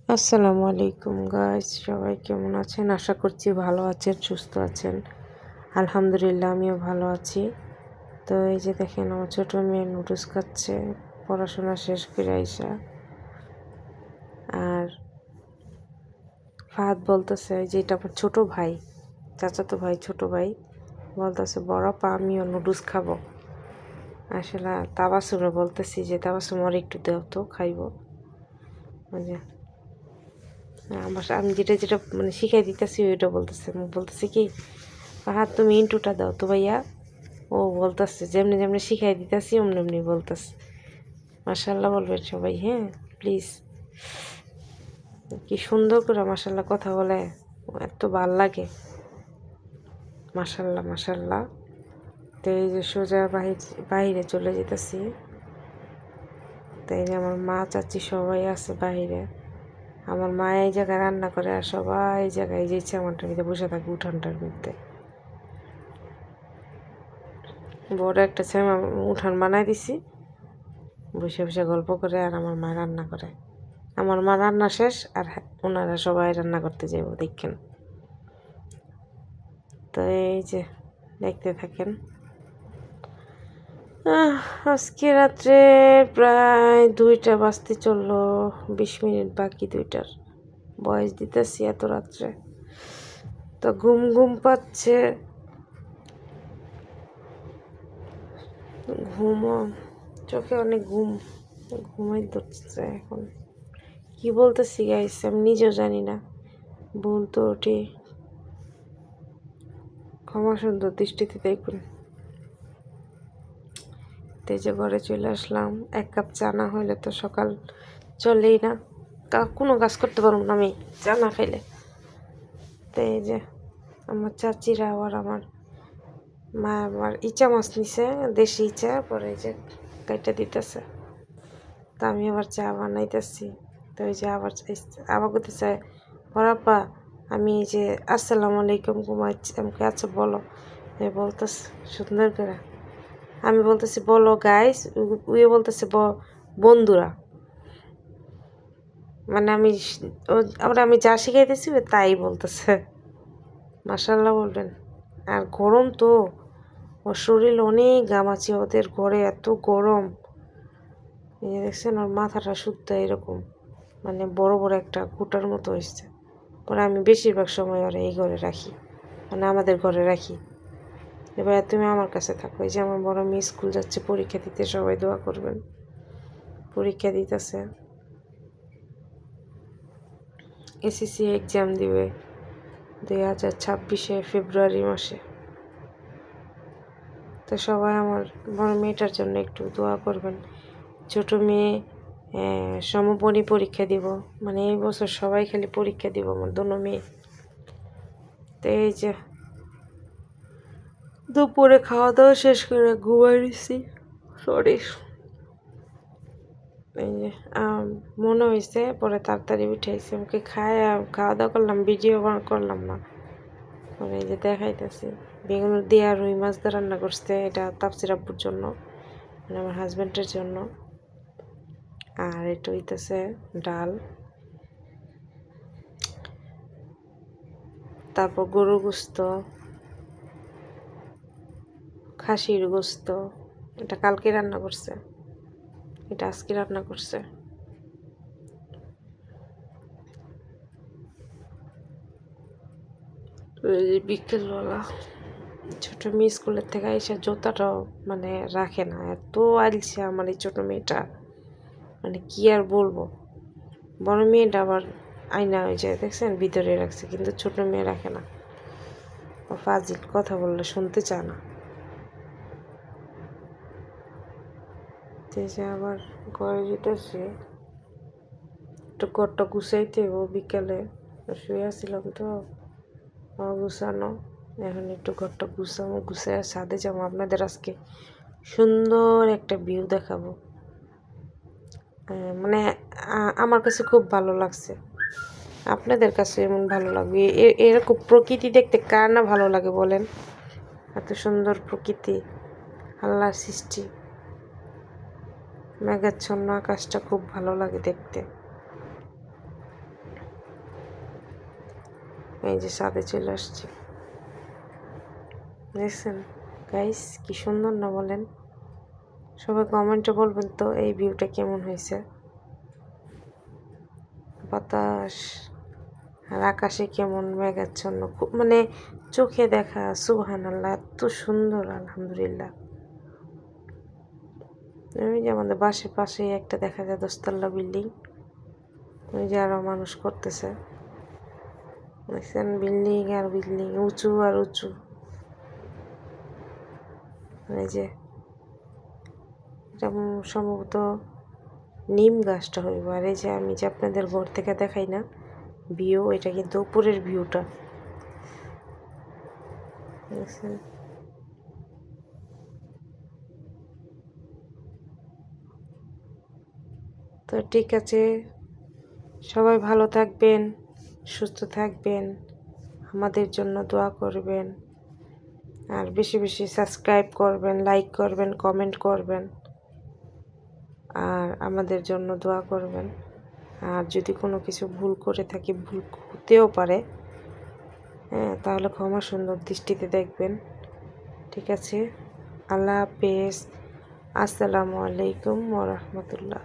আসসালামু আলাইকুম গাইস, সবাই কেমন আছেন? আশা করছি ভালো আছেন, সুস্থ আছেন। আলহামদুলিল্লাহ আমিও ভালো আছি। তো এই যে দেখেন, আমার ছোট মেয়ে নুডলস খাচ্ছে পড়াশোনা শেষ করে আইসা। আর ফাহাদ বলতেছে যে এটা আমার ছোট ভাই, চাচাতো ভাই, ছোট ভাই বলতেছে বড় আপা আমিও নুডলস খাবো। আসলে তাবাসুমে বলতেছি যে তাবাসুম আর একটু দেও তো, খাইবো। মানে আমি যেটা যেটা মানে শিখাই দিতেছি ওইটা বলতেছে কি, হ্যাঁ তুমি ইন্টুটা দাও তো ভাইয়া। ও বলতেছে যেমনি যেমনি শিখাই দিতেছি অমনি অমনি বলতেছে। মাশাল্লাহ বলবেন সবাই, হ্যাঁ প্লিজ। কি সুন্দর করে মাশাল্লাহ কথা বলে, এত ভাল লাগে। মাশাল্লাহ মাশাল্লাহ। তো এই যে সোজা বাহিরে চলে যেতেছি। তাই আমার মা চাচি সবাই আছে বাহিরে। আমার মা এই জায়গায় রান্না করে আর সবাই এই জায়গায় যে ইচ্ছা আমারটার মধ্যে বসে থাকে উঠানটার মধ্যে। বড় একটা উঠান বানাই দিছি, বসে বসে গল্প করে আর আমার মা রান্না করে। আমার মা রান্না শেষ আর ওনারা সবাই রান্না করতে যাবো, দেখেন। তো এই যে দেখতে থাকেন। আজকে রাত্রে প্রায় 2টা বাজতে চললো, 20 মিনিট বাকি 2টার। বয়স দিতেছি এত রাত্রে, তো ঘুম ঘুম পাচ্ছে। ঘুমও চোখে অনেক ঘুমাই ধরছে এখন। কি বলতেছি গাইস আমি নিজেও জানি না, ভুল তো ওঠে, ক্ষমা সুন্দর দৃষ্টিতে দেখুন। তেজে ঘরে চলে আসলাম। 1 কাপ চা না হইলে তো সকাল চলেই না, কোনো কাজ করতে পারবো না আমি চা না খাইলে। তো এই যে আমার চাচিরা আবার আমার মা আমার ইচা মাছ নিছে, দেশি ইচা, পরে এই যে কাইটা দিতেছে। তা আমি আবার চা বানাইতেছি। তো এই যে আবার করতেছে বড়াপা আমি এই যে আসসালামু আলাইকুম ঘুমাচ্ছি। আমাকে আচ্ছা বলো, বলতেছে সুন্দর করে। আমি বলতেছি বলো গাইস, উই বলতেছে বন্ধুরা। মানে আমরা আমি যা শিখাইতেছি তাই বলতেছে। মাশাল্লাহ বলবেন। আর গরম তো, ওর শরীর অনেক ঘামাচি, ওদের ঘরে এত গরম। এই যে দেখছেন ওর মাথাটা শুদ্ধ এরকম, মানে বড় বড় একটা কুটার মতো হয়েছে। পরে আমি বেশিরভাগ সময় ওরা এই ঘরে রাখি, মানে আমাদের ঘরে রাখি। এবার তুমি আমার কাছে থাকো। এই যে আমার বড় মেয়ে স্কুল যাচ্ছে পরীক্ষা দিতে, সবাই দোয়া করবেন। পরীক্ষা দিতেছে, এসএসসি এক্সাম দিবে 2026 ফেব্রুয়ারি মাসে। তো সবাই আমার বড় মেয়েটার জন্য একটু দোয়া করবেন। ছোট মেয়ে সমপরি পরীক্ষা দিব, মানে এই বছর সবাই খালি পরীক্ষা দিব আমার দোনো মেয়ে। তো এই যে দুপুরে খাওয়া দাওয়া শেষ করে ঘুমাই দিছি। সরি, এই যে মনে হয়েছে পরে তাড়াতাড়ি উঠেছে, আমাকে খাওয়া দাওয়া করলাম, ভিডিও করলাম না। পরে এই যে দেখাইতেছি বেগুন দিয়ে রুই মাছ দিয়ে রান্না করছে, এটা তাপসির আব্বুর জন্য, মানে আমার হাজব্যান্ডের জন্য। আর এটা হইতেছে ডাল, তারপর গরুর গোস্ত, খাসির গোস্ত। এটা কালকে রান্না করছে, এটা আজকে রান্না করছে। বিকেলবেলা ছোট মেয়ে স্কুলের থেকে এসে জুতাটাও মানে রাখে না, এত আলছে আমার এই ছোট মেয়েটা, মানে কি আর বলবো। বড় মেয়েটা আবার আয়না হয়ে যায়, দেখছেন ভিতরে রাখছে, কিন্তু ছোট মেয়ে রাখে না। ফাজিল, কথা বললে শুনতে চায় না। যে আবার ঘরে যেতেছে, একটু ঘরটা গুছাইতে, ও বিকালে শুয়ে আসছিলাম তো গুছানো। এখন একটু ঘরটা গুছায় ছাদে যাবো, আপনাদের আজকে সুন্দর একটা ভিউ দেখাবো। মানে আমার কাছে খুব ভালো লাগছে, আপনাদের কাছে এমন ভালো লাগবে? এরকম প্রকৃতি দেখতে কার না ভালো লাগে বলেন? এত সুন্দর প্রকৃতি, আল্লাহর সৃষ্টি, মেঘাচ্ছন্ন আকাশটা খুব ভালো লাগে দেখতে। এই যে ছাদে চলে আসছি, দেখছেন গাইস কি সুন্দর না বলেন? সবাই কমেন্টে বলবেন তো এই ভিউটা কেমন হয়েছে। বাতাস আর আকাশে কেমন মেঘাচ্ছন্ন, খুব মানে চোখে দেখা সুবহানাল্লাহ, এত সুন্দর আলহামদুলিল্লাহ। ওই যে আমাদের বাসের পাশেই একটা দেখা যায় 10 তলা বিল্ডিং, ওই যে আরো মানুষ করতেছে, দেখছেন বিল্ডিং আর বিল্ডিং, উঁচু আর উঁচু। এই যে এটা সম্ভবত নিম গাছটা হইব। আর এই যে আমি যে আপনাদের ঘর থেকে দেখাই না ভিউ, এটা কিন্তু উপরের ভিউটা, দেখছেন? তো ঠিক আছে, সবাই ভালো থাকবেন, সুস্থ থাকবেন, আমাদের জন্য দোয়া করবেন, আর বেশি বেশি সাবস্ক্রাইব করবেন, লাইক করবেন, কমেন্ট করবেন, আর আমাদের জন্য দোয়া করবেন। আর যদি কোনো কিছু ভুল করে থাকি, ভুল হতেও পারে, হ্যাঁ, তাহলে ক্ষমা সুন্দর দৃষ্টিতে দেখবেন। ঠিক আছে, আল্লাহ হাফেজ, আসসালামু আলাইকুম ওয়া রাহমাতুল্লাহ।